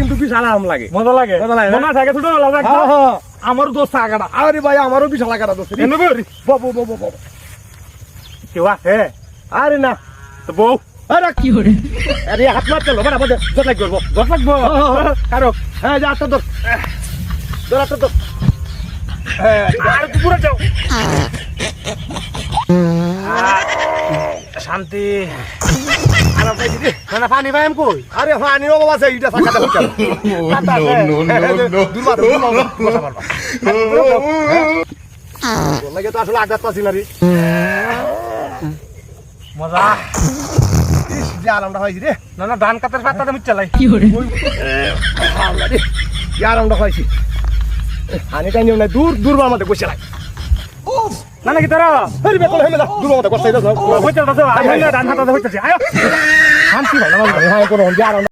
কিন্তু বিশাল আরাম লাগে, মজা লাগে মনে থাকে ছোট আমার দোস্ত আগাটা। আরে ভাই আমারও বিশাল আগাটা দোস্ত। কেউ আছে? আরে না তো বউ আরে কি হরে, আরে হাত মার চলো বড় বড় জট লাগবে, দশ লাগবো কারো। হ্যাঁ যা তো ধর ধর তো ধর, আর পুরো যাও শান্তি। না পানি ভাই আমি কই? আরে পানি ও বাবা এইটা থাকাটা হচ্ছে লাগে তো আসলে আঘাত পাচ্ছি না রে। মজা যে আরামটা হয়েছি রে। না না ধান কাটার পাতাটা মিট চালাই আরামটা হয়েছি, হানিটা নিয়ম নাই, দূর দূর আমাদের বসে লাগে না নাকি তারা দূর আমাদের বসে ধান হাতা হইতেছে। শান্তি ভাই আরাম